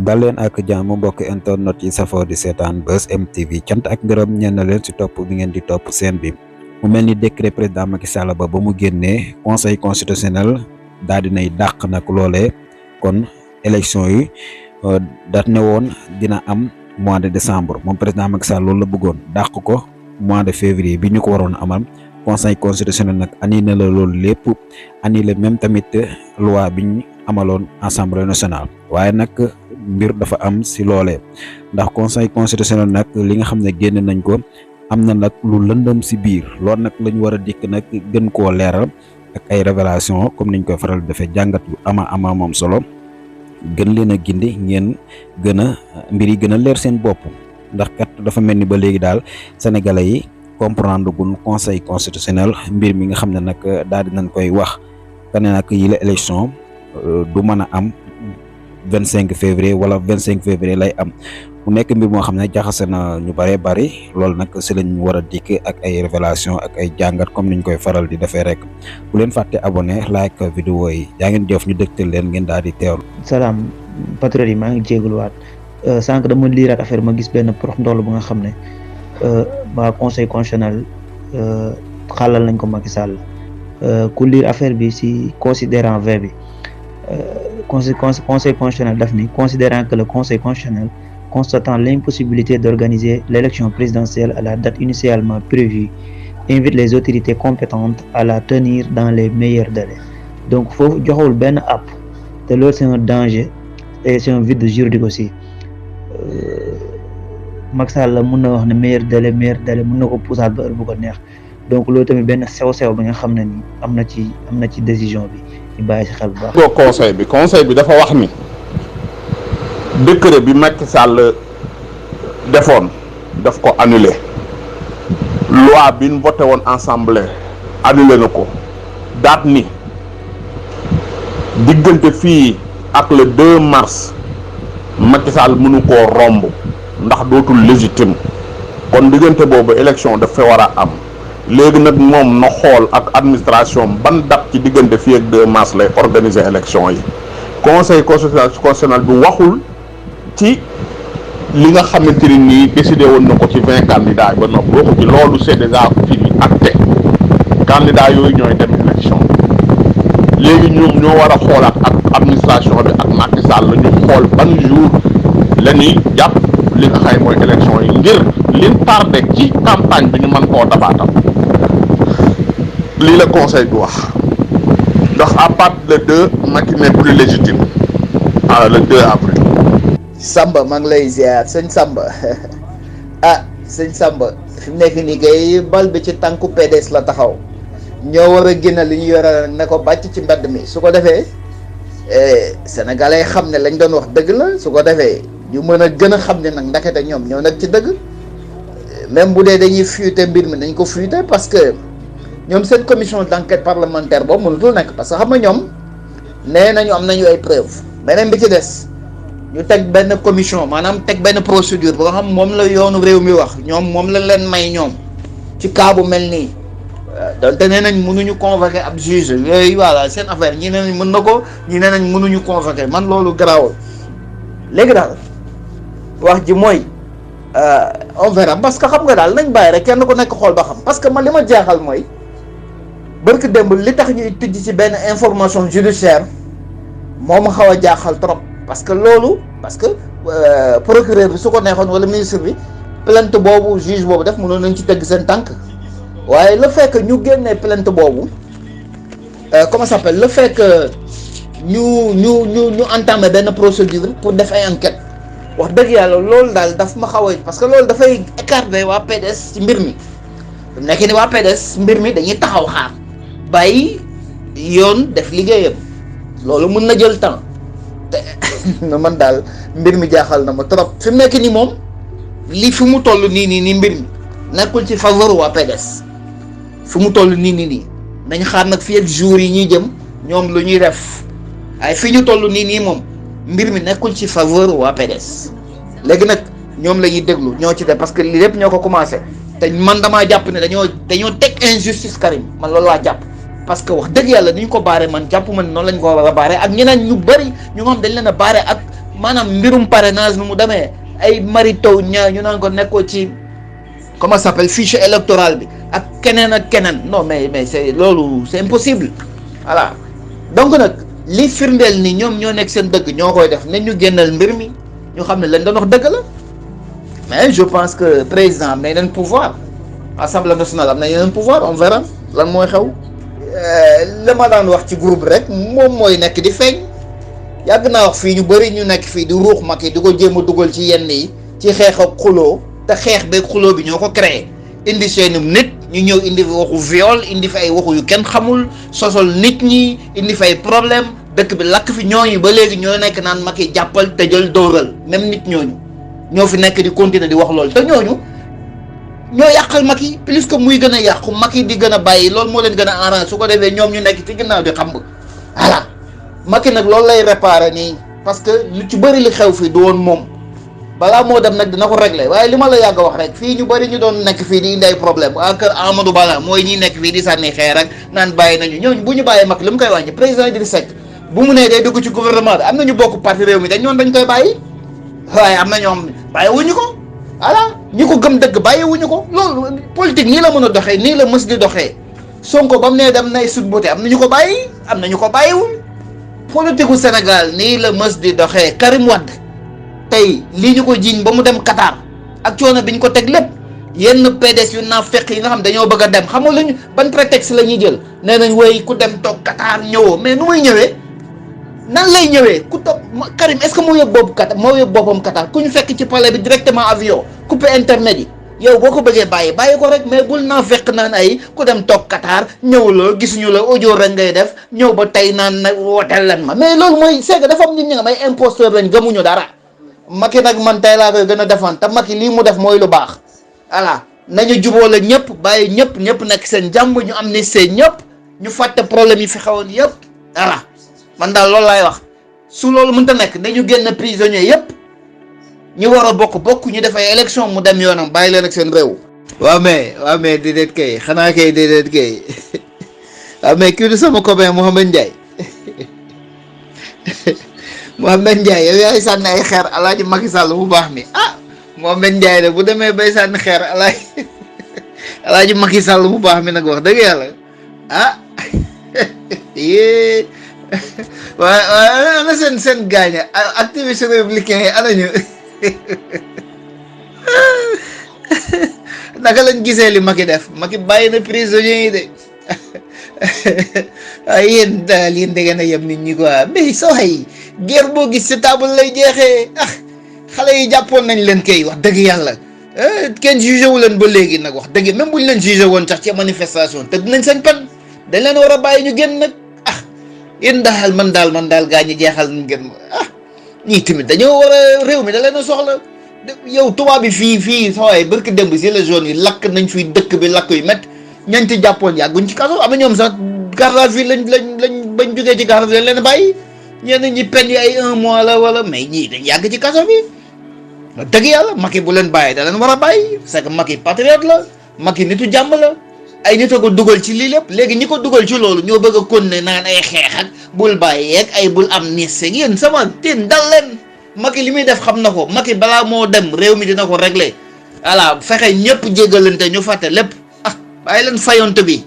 dal leen ak jàmm mbokk internet yi safoo di seetaan Buzz M TV cant ak ngërëm ñeen na leen si topp bi ngeen di topp seen bi mu mel ni décret président Macky Sall ba mu génnee conseil constitutionnel daal dinay dàq nag loolee kon élection yi dat ne woon dina am mois de décembre moom président Macky Sall loolu la bëggoon dàq ko mois de février bi ñu ko waroon amal conseil constitutionnel nag annulé la loolu lépp annulé même tamit loi bi ñu amaloon assemblée nationale waaye nag mbir dafa am si loolee ndax conseil constitutionnel nag li nga xam ne génn nañ ko am na nag lu lëndëm si biir loolu nag lañ war a dikk nag gën koo leeral ak ay révélation comme niñ koy faral defee jàngat yu ama moom solo gën leen a gindi ngeen gën a mbir yi gën a leer seen bopp ndax kat dafa mel ni ba léegi daal sénégalais yi comprendre gun conseil constitutionnel mbir mi nga xam ne nag daal di nañ koy wax que ne nag yi la élection du mën a am 25 février wala 25 février lay am mu nekk mbir moo xam ne jaxase na ñu bëree bëri loolu nag si lañ war a dikk ak ay révélation ak ay jàngat comme niñ koy faral di defee rek bu leen fàtte abonné like vidéo yi yaa ngeen jëf ñu dëgtal leen ngeen daal di teewlu. salaam patriote yi maa ngi jégaluwaat sànq dama liiraat affaire ma gis benn prox ndoll bu nga xam ne waa conseil constitutionnel xàllal nañ ko Macky Sall ku liir affaire bi si considérant V bi conseil constitutionnel daf ni considérant que le conseil constitutionnel constatant l'impossibilité d'organiser l'élection présidentielle à la date initialement prévue invite les autorités compétentes à la tenir dans les meilleurs délais. Donc foofu joxewul benn app te loolu c'est un danger et c'est un vide juridique aussi. Macky Sall la mun na wax ne meilleur délai mun na ko poussaat ba heure bu ko neex donc loolu tamit benn sew-sew bi nga xam ne ni am na ci décision bi ñu bàyyi si xel bu baax. conseil bi dafa wax ni décret bi Macky Sall defoon daf ko annulé loi bi ñu voté woon assemblée annulé na ko daat ni diggante fii ak le 2 mars Macky Sall mënu koo romb ndax dootul légitime kon diggante boobu élection dafa war a am léegi nag moom na xool ak administration ban date ci diggante fii ak 2 mars lay organiser élection yi conseil constitutionnel bi waxul ci li nga xamante ni nii décidé woon na ko ci 20 candidats ba noppi waxu ci loolu c'est déjà fini acté candidats yooyu ñooy dem élection léegi ñoom ñoo war a xoolaat ak administration bi ak Macky Sall la ñu xool ban jour la ñuy jàpp li nga xay mooy élection yi ngir liñ tardé ci campagne bi ñu mën koo dabaatal lii la conseil bi wax ndax à partir de 2 Macky n'est plus légitime le 2 avril. Samba maa ngi lay ziar sëñ Samba ah sëñ Samba fi mu nekk nii kay bal bi ci tànku PDS la taxaw ñoo war a génne li ñu yore ne ko bàcc ci mbedd mi su ko defee sénégalais xam ne lañ doon wax dëgg la su ko defee ñu mën a gën a xam ne nag ndakete ñoom ñoo nag ci dëgg même bu dee dañuy fuité mbir mi nañ ko fuité parce que ñoom seen commission d'enquête parlementaire boobu mënutul nekk parce que xam nga ñoom nee nañu am nañu ay preuves beneen bi ci des ñu teg benn commission maanaam teg benn procédure ba nga xam moom la yoonu réew mi wax ñoom moom la leen may ñoom ci cas bu mel nii donte nee nañ mënuñu convoquer ab juge yooyu voilà seen affaire ñi nee nañ mën na ko ñi nee nañ mënuñu convoquer man loolu garaawul léegi daal wax ji mooy on verra parce que xam nga daal nañ bàyyi rek kenn ku nekk xool ba xam parce que man li ma jaaxal mooy barki démb li tax ñuy tijj ci benn information judiciaire moo ma xaw a jaaxal trop parce que procureur bi su ko neexoon wala ministre bi plainte boobu juge boobu def mënoon nañ ci tegg seen tànk waaye le fait que ñu génnee plainte boobu comment ça s'appelle le fait que ñu entamé benn procédure pour def ay enquête wax dëgg yàlla loolu daal daf ma xaw a parce que loolu dafay écarter waa PDS ci mbir mi bu nekk ni waa PDS mbir mi dañuy taxaw xaar bàyyi yoon def liggéeyam loolu mën na jël temps te man daal mbir mi jaaxal na ma trop fi mu nekk ni moom li fi mu toll nii mbir mi nekkul ci faveur waa PDS fi mu toll nii nañ xaar nag fii ak jours yi ñuy jëm ñoom lu ñuy def ay fi ñu toll nii moom mbir mi nekkul ci faveur waa PDS léegi nag ñoom la ñuy déglu ñoo ci def parce que lii lépp ñoo ko commencé te man damaa jàpp ne dañoo teg injustice Karim man loolu laa jàpp parce que wax dëgg yàlla ni ñu ko baare man jàpp ma ne noonu lañ ko war a baare ak ñeneen ñu bëri ñu nga xam dañ leen a baare ak maanaam mbirum parrainage nu mu demee ay Mary Teuw Niane ñu naan ko nekkoo ci comment ça s'appelle fichier électoral bi ak keneen non mais c'est loolu c'est impossible voilà donc nag li firndeel ni ñoom ñoo nekk seen dëgg ñoo koy def nañ ñu génnal mbir mi ñu xam ne lañ doon wax dëgg la mais je pense que président am na yeneen pouvoir assemblée nationale am na yeneen pouvoir on verra lan mooy xew la ma daan wax ci groupe rek moom mooy nekk di feeñ yàgg naa wax fii ñu bëri ñu nekk fii di ruux Macky di ko jéem a dugal ci yenn yi ci xeex ak xuloo te xeex beeg xuloo bi ñoo ko créé indi seenum nit ñu ñëw indi fi waxu viol indi fi ay waxu yu kenn xamul sosol nit ñi indi fi ay problème dëkk bi lakk fi ñooñu ba léegi ñoo nekk naan Macky jàppal tëjal dóoral même nit ñooñu ñoo fi nekk di continuer di wax loolu te ñooñu ñoo yàqal Macky plus que muy gën a yàqu Macky di gën a bàyyi loolu moo leen gën a arrangé su ko defee ñoom ñu nekk ci ginnaaw di xam nga voilà Macky nag loolu lay réparé nii parce que lu ci bëri li xew fii du woon moom balaa moo dem nag dina ko réglé waaye li ma la yàgg a wax rek fii ñu bëri ñu doon nekk fii di indi ay problème waa kër Amadou Ba mooy ñi nekk fii di sànni xeer rek naan bàyyi nañu ñooñu bu ñu bàyyee Macky li mu koy wàññi président Idrissa Seck bu mu nee day dugg ci gouvernement bi am nañu bokk parti réew mi dañ ñoon dañ koy bàyyi waaye am na ñoom bàyyi wuñu ko voilà ñi ko gëm dëgg bàyyi wuñu ko loolu politique nii la mën a doxee nii la mës di doxee Sonko ba mu nee dem nay sut bote am nañu ko bàyyi am nañu ko bàyyiwul politique u Sénégal nii la mës di doxee Karim Wade tey lii ñu ko jiiñ ba mu dem Qatar ak coono bi ñu ko teg lépp yenn PDS yu naa fekk yi nga xam dañoo bëgg a dem xam nga luñu ban prétexte la ñuy jël nee nañ woy ku dem toog Qatar ñëwoo mais nu muy ñëwee nan lay ñëwee ku toog Karim est-ce que moo yóbbu boobu Qatar moo yóbbu boppam Qatar ku ñu fekk ci palais bi directement avion coupé internet yi yow boo ko bëggee bàyyi ko rek mais bul naa fekk naan ay ku dem toog Qatar ñëwuloo gisuñu la audio rek ngay def ñëw ba tey naan nag wooteel leen ma mais loolu mooy c'est que dafa am nit ñi nga may imposteur lañ gëmuñu dara Macky nag man tey laa koy gën a defaan te Macky lii mu def mooy lu baax voilà nañu juboo la ñëpp bàyyi ñëpp nekk seen jàmm ñu am ni seen ñëpp ñu fàtte problème yi fi xewoon yëpp voilà man daal loolu laay wax su loolu mënta nekk nañu génn prisonnier yëpp ñu war a bokk ñu def ay élection mu dem yoonam bàyyi leen ak seen réew. waaw mais déedéet kay xanaa kay déedéet kay waaw mais kii du sama copain Mouhamed Ndiaye Mouhamed Ndiaye yow yaay sànni ay xeer Alaaji Macky Sall bu baax mi ah Mouhamed Ndiaye de bu demee bay sànni xeer Alaaji Macky Sall bu baax mi nag wax dëgg yàlla ah yee waaye ana seen gaaña activiste républicain yi ana ñu naka lañ gisee li Macky def Macky bàyyi na prisonniers yi de waaye yéen daal yéen da ngeen a yem nit ñi quoi mais soo xëy guerre boo gis ci table lay jeexee ah xale yi jàppoon nañ leen kay wax dëgg yàlla kenn jugé wu leen ba léegi nag wax dëgg même bu ñu leen jugé woon sax ci manifestation te dinañ seen pen dañ leen war a bàyyi ñu génn nag ah yéen daal man daal gaa ñi jeexal nañ gën ah ñii tamit dañoo war a réew mi da leen a soxla yow tubaab bi fii sooy barki démb si les zones yi lakk nañ fi dëkk bi lakk yu métti ñañ ci jàppoon yàgguñ ci kaso am na ñoom sax garde à vue lañ bañ jógee ci garde lañ leen bàyyi ñenn ñi peine yi ay 1 mois la wala mais ñii dañ yàgg ci kaso bi dëgg yàlla Macky bu leen bàyyi da leen war a bàyyi c'est que Macky patriote la Macky nitu jàmm la ay nit a ko dugal ci lii lépp léegi ñi ko dugal ci loolu ñoo bëgg a continuer naan ay xeex ak bul bàyyi yeeg ay bul am nis ak yéen sama teen dal leen Macky li muy def xam na ko Macky balaa moo dem réew mi dina ko régler voilà fexe ñëpp jéggalante ñu fàtte lépp ah bàyyi leen fayonte bi